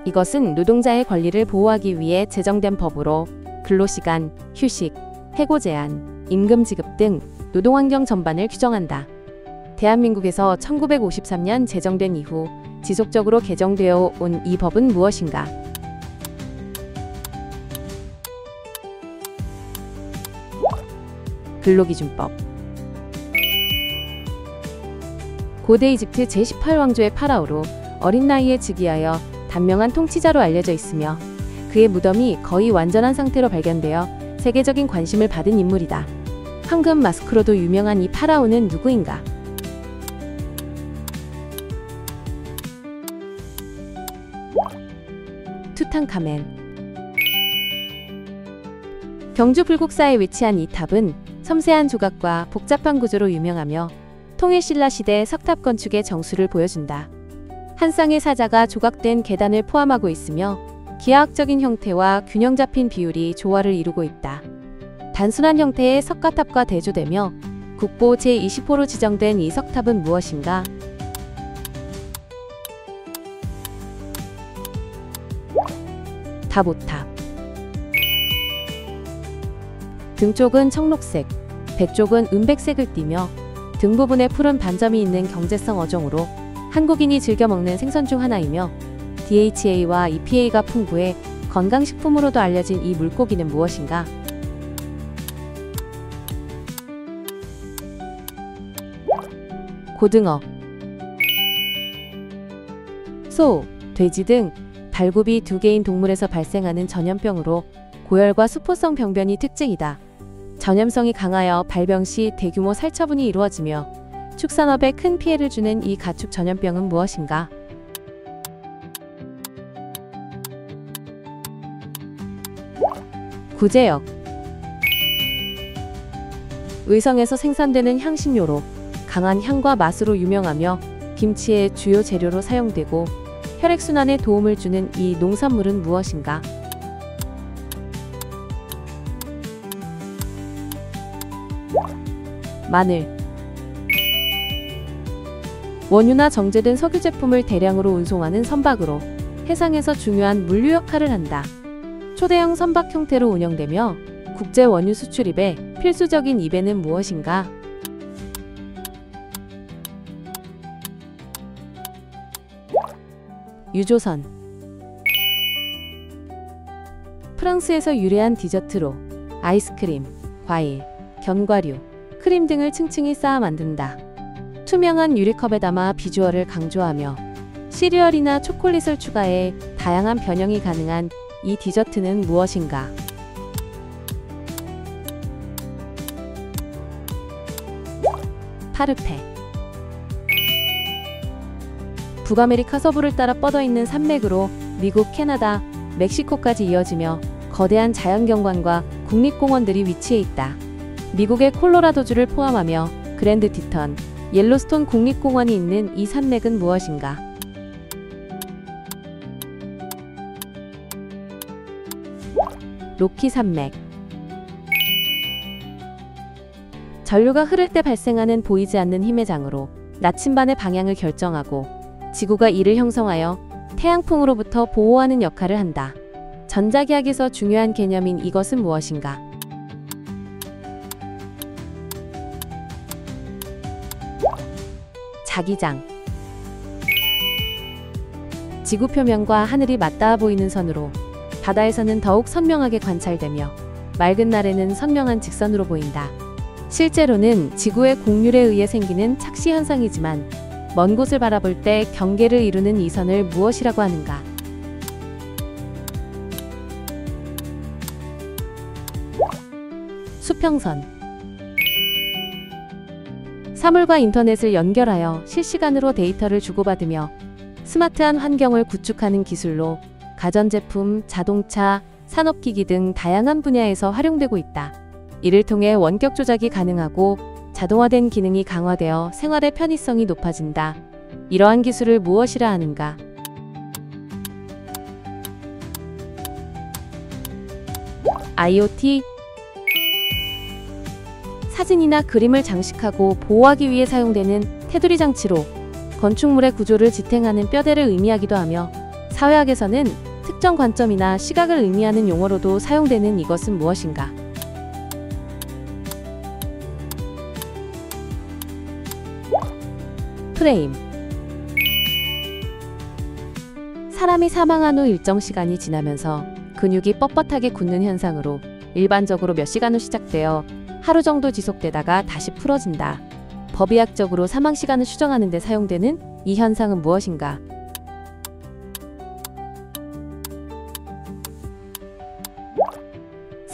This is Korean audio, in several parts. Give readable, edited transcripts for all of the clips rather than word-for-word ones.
이것은 노동자의 권리를 보호하기 위해 제정된 법으로 근로시간, 휴식, 해고 제한, 임금 지급 등 노동환경 전반을 규정한다. 대한민국에서 1953년 제정된 이후 지속적으로 개정되어 온 이 법은 무엇인가? 근로기준법. 고대 이집트 제18왕조의 파라오로 어린 나이에 즉위하여 단명한 통치자로 알려져 있으며 그의 무덤이 거의 완전한 상태로 발견되어 세계적인 관심을 받은 인물이다. 황금 마스크로도 유명한 이 파라오는 누구인가? 투탕카멘. 경주 불국사에 위치한 이 탑은 섬세한 조각과 복잡한 구조로 유명하며 통일신라 시대 석탑 건축의 정수를 보여준다. 한 쌍의 사자가 조각된 계단을 포함하고 있으며 기하학적인 형태와 균형 잡힌 비율이 조화를 이루고 있다. 단순한 형태의 석가탑과 대조되며 국보 제20호로 지정된 이 석탑은 무엇인가? 다보탑. 등 쪽은 청록색, 배 쪽은 은백색을 띠며 등 부분에 푸른 반점이 있는 경제성 어종으로 한국인이 즐겨 먹는 생선 중 하나이며 DHA와 EPA가 풍부해 건강식품으로도 알려진 이 물고기는 무엇인가? 고등어. 소, 돼지 등 발굽이 2개인 동물에서 발생하는 전염병으로 고열과 수포성 병변이 특징이다. 전염성이 강하여 발병 시 대규모 살처분이 이루어지며 축산업에 큰 피해를 주는 이 가축 전염병은 무엇인가? 구제역. 의성에서 생산되는 향신료로 강한 향과 맛으로 유명하며 김치의 주요 재료로 사용되고 혈액순환에 도움을 주는 이 농산물은 무엇인가? 마늘. 원유나 정제된 석유 제품을 대량으로 운송하는 선박으로 해상에서 중요한 물류 역할을 한다. 초대형 선박 형태로 운영되며 국제 원유 수출입에 필수적인 입에는 무엇인가? 유조선. 프랑스에서 유래한 디저트로 아이스크림, 과일, 견과류, 크림 등을 층층이 쌓아 만든다. 투명한 유리컵에 담아 비주얼을 강조하며 시리얼이나 초콜릿을 추가해 다양한 변형이 가능한 이 디저트는 무엇인가? 파르페. 북아메리카 서부를 따라 뻗어있는 산맥으로 미국, 캐나다, 멕시코까지 이어지며 거대한 자연경관과 국립공원들이 위치해 있다. 미국의 콜로라도주를 포함하며 그랜드 티턴, 옐로스톤 국립공원이 있는 이 산맥은 무엇인가? 로키 산맥. 전류가 흐를 때 발생하는 보이지 않는 힘의 장으로 나침반의 방향을 결정하고 지구가 이를 형성하여 태양풍으로부터 보호하는 역할을 한다. 전자기학에서 중요한 개념인 이것은 무엇인가? 자기장. 지구 표면과 하늘이 맞닿아 보이는 선으로 바다에서는 더욱 선명하게 관찰되며 맑은 날에는 선명한 직선으로 보인다. 실제로는 지구의 곡률에 의해 생기는 착시 현상이지만 먼 곳을 바라볼 때 경계를 이루는 이 선을 무엇이라고 하는가? 수평선. 사물과 인터넷을 연결하여 실시간으로 데이터를 주고받으며 스마트한 환경을 구축하는 기술로 가전제품, 자동차, 산업기기 등 다양한 분야에서 활용되고 있다. 이를 통해 원격 조작이 가능하고 자동화된 기능이 강화되어 생활의 편의성이 높아진다. 이러한 기술을 무엇이라 하는가? IoT. 사진이나 그림을 장식하고 보호하기 위해 사용되는 테두리 장치로 건축물의 구조를 지탱하는 뼈대를 의미하기도 하며 사회학에서는 특정 관점이나 시각을 의미하는 용어로도 사용되는 이것은 무엇인가? 프레임. 사람이 사망한 후 일정 시간이 지나면서 근육이 뻣뻣하게 굳는 현상으로 일반적으로 몇 시간 후 시작되어 하루 정도 지속되다가 다시 풀어진다. 법의학적으로 사망 시간을 추정하는 데 사용되는 이 현상은 무엇인가?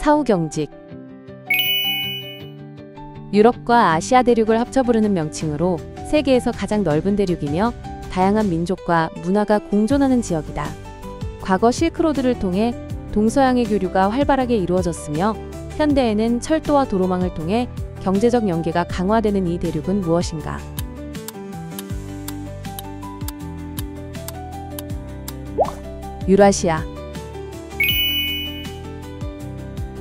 사후경직. 유럽과 아시아 대륙을 합쳐 부르는 명칭으로 세계에서 가장 넓은 대륙이며 다양한 민족과 문화가 공존하는 지역이다. 과거 실크로드를 통해 동서양의 교류가 활발하게 이루어졌으며 현대에는 철도와 도로망을 통해 경제적 연계가 강화되는 이 대륙은 무엇인가? 유라시아.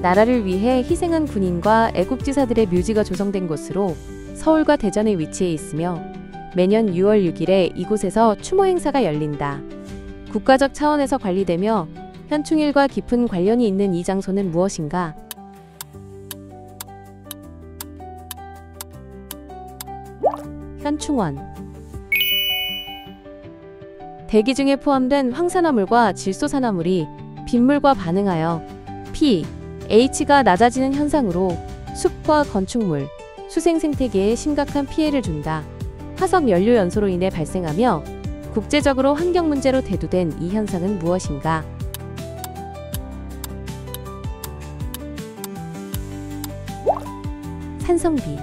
나라를 위해 희생한 군인과 애국지사들의 묘지가 조성된 곳으로 서울과 대전에 위치해 있으며 매년 6월 6일에 이곳에서 추모 행사가 열린다. 국가적 차원에서 관리되며 현충일과 깊은 관련이 있는 이 장소는 무엇인가? 현충원. 대기 중에 포함된 황산화물과 질소산화물이 빗물과 반응하여 pH가 낮아지는 현상으로 숲과 건축물, 수생 생태계에 심각한 피해를 준다. 화석 연료 연소로 인해 발생하며 국제적으로 환경 문제로 대두된 이 현상은 무엇인가? 산성비.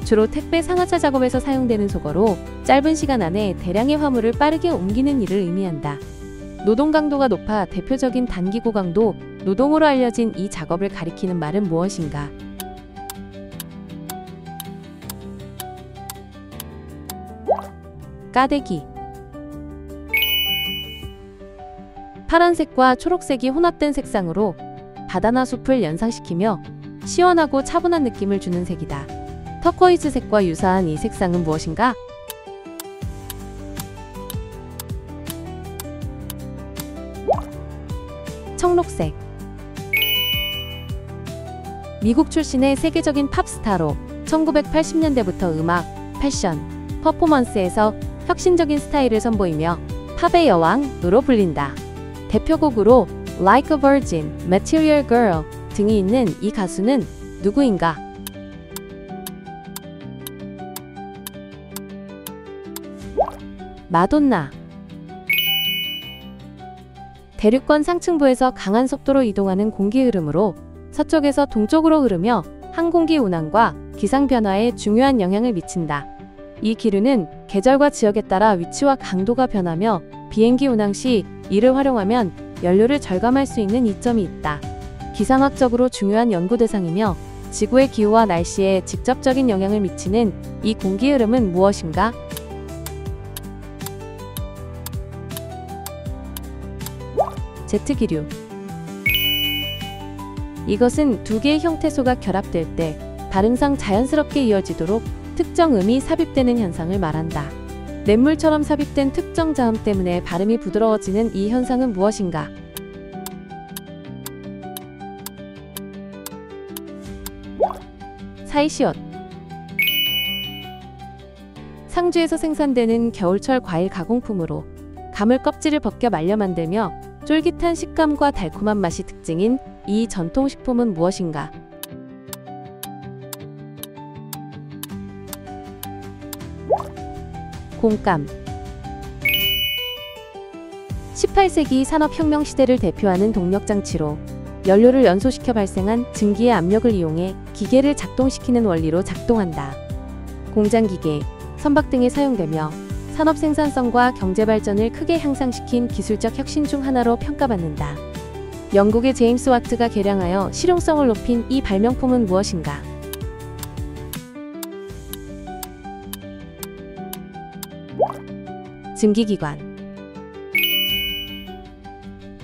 주로 택배 상하차 작업에서 사용되는 소거로 짧은 시간 안에 대량의 화물을 빠르게 옮기는 일을 의미한다. 노동 강도가 높아 대표적인 단기 고강도 노동으로 알려진 이 작업을 가리키는 말은 무엇인가? 까대기. 파란색과 초록색이 혼합된 색상으로 바다나 숲을 연상시키며 시원하고 차분한 느낌을 주는 색이다. 터코이즈색과 유사한 이 색상은 무엇인가? 청록색. 미국 출신의 세계적인 팝스타로 1980년대부터 음악, 패션, 퍼포먼스에서 혁신적인 스타일을 선보이며 팝의 여왕으로 불린다. 대표곡으로 Like a Virgin, Material Girl 등이 있는 이 가수는 누구인가? 마돈나. 대륙권 상층부에서 강한 속도로 이동하는 공기 흐름으로 서쪽에서 동쪽으로 흐르며 항공기 운항과 기상 변화에 중요한 영향을 미친다. 이 기류는 계절과 지역에 따라 위치와 강도가 변하며 비행기 운항 시 이를 활용하면 연료를 절감할 수 있는 이점이 있다. 기상학적으로 중요한 연구 대상이며 지구의 기후와 날씨에 직접적인 영향을 미치는 이 공기 흐름은 무엇인가? 제트기류. 이것은 두 개의 형태소가 결합될 때 발음상 자연스럽게 이어지도록 특정 음이 삽입되는 현상을 말한다. 냇물처럼 삽입된 특정 자음 때문에 발음이 부드러워지는 이 현상은 무엇인가? 사이시옷. 상주에서 생산되는 겨울철 과일 가공품으로 가물 껍질을 벗겨 말려 만들며 쫄깃한 식감과 달콤한 맛이 특징인 이 전통식품은 무엇인가? 곶감. 18세기 산업혁명 시대를 대표하는 동력장치로 연료를 연소시켜 발생한 증기의 압력을 이용해 기계를 작동시키는 원리로 작동한다. 공장기계, 선박 등에 사용되며 산업 생산성과 경제 발전을 크게 향상시킨 기술적 혁신 중 하나로 평가받는다. 영국의 제임스 와트가 개량하여 실용성을 높인 이 발명품은 무엇인가? 증기기관.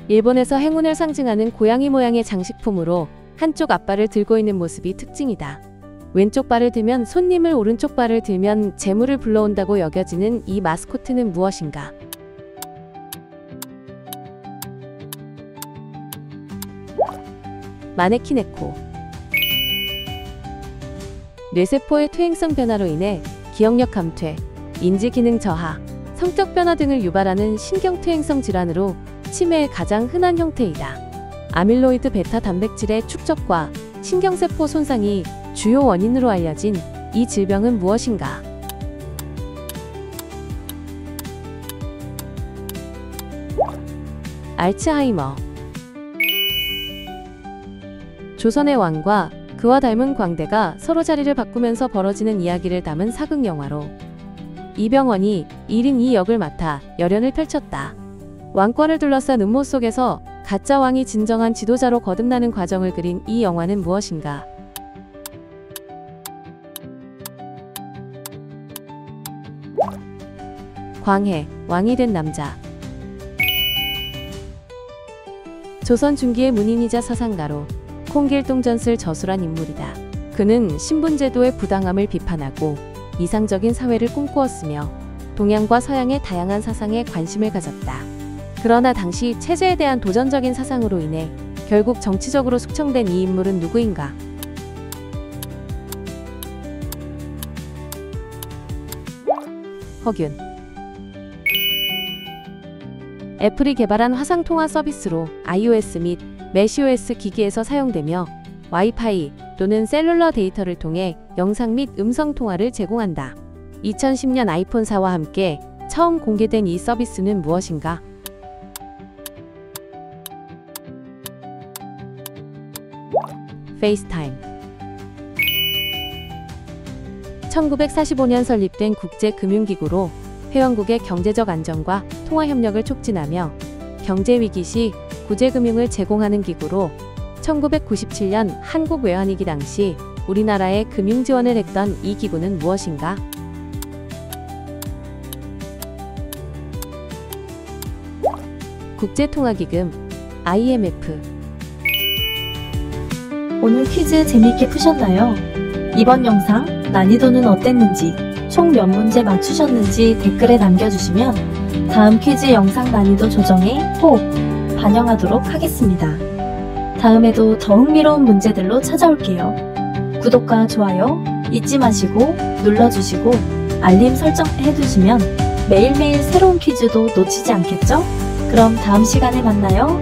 일본에서 행운을 상징하는 고양이 모양의 장식품으로 한쪽 앞발을 들고 있는 모습이 특징이다. 왼쪽 발을 들면 손님을, 오른쪽 발을 들면 재물을 불러온다고 여겨지는 이 마스코트는 무엇인가? 마네킹 에코. 뇌세포의 퇴행성 변화로 인해 기억력 감퇴, 인지 기능 저하, 성격 변화 등을 유발하는 신경퇴행성 질환으로 치매의 가장 흔한 형태이다. 아밀로이드 베타 단백질의 축적과 신경세포 손상이 주요 원인으로 알려진 이 질병은 무엇인가? 알츠하이머. 조선의 왕과 그와 닮은 광대가 서로 자리를 바꾸면서 벌어지는 이야기를 담은 사극 영화로 이병헌이 1인 2역을 맡아 열연을 펼쳤다. 왕권을 둘러싼 음모 속에서 가짜 왕이 진정한 지도자로 거듭나는 과정을 그린 이 영화는 무엇인가? 광해, 왕이 된 남자. 조선 중기의 문인이자 사상가로 콩길동전술 저술한 인물이다. 그는 신분제도의 부당함을 비판하고 이상적인 사회를 꿈꾸었으며 동양과 서양의 다양한 사상에 관심을 가졌다. 그러나 당시 체제에 대한 도전적인 사상으로 인해 결국 정치적으로 숙청된 이 인물은 누구인가? 허균. 애플이 개발한 화상통화 서비스로 iOS 및 macOS 기기에서 사용되며 와이파이 또는 셀룰러 데이터를 통해 영상 및 음성 통화를 제공한다. 2010년 아이폰 4와 함께 처음 공개된 이 서비스는 무엇인가? 페이스타임. 1945년 설립된 국제금융기구로 회원국의 경제적 안정과 통화협력을 촉진하며 경제위기 시 구제금융을 제공하는 기구로 1997년 한국 외환위기 당시 우리나라에 금융지원을 했던 이 기구는 무엇인가? 국제통화기금 IMF. 오늘 퀴즈 재미있게 푸셨나요? 이번 영상 난이도는 어땠는지, 총 몇 문제 맞추셨는지 댓글에 남겨주시면 다음 퀴즈 영상 난이도 조정에 꼭 반영하도록 하겠습니다. 다음에도 더 흥미로운 문제들로 찾아올게요. 구독과 좋아요 잊지 마시고 눌러주시고 알림 설정 해두시면 매일매일 새로운 퀴즈도 놓치지 않겠죠? 그럼 다음 시간에 만나요.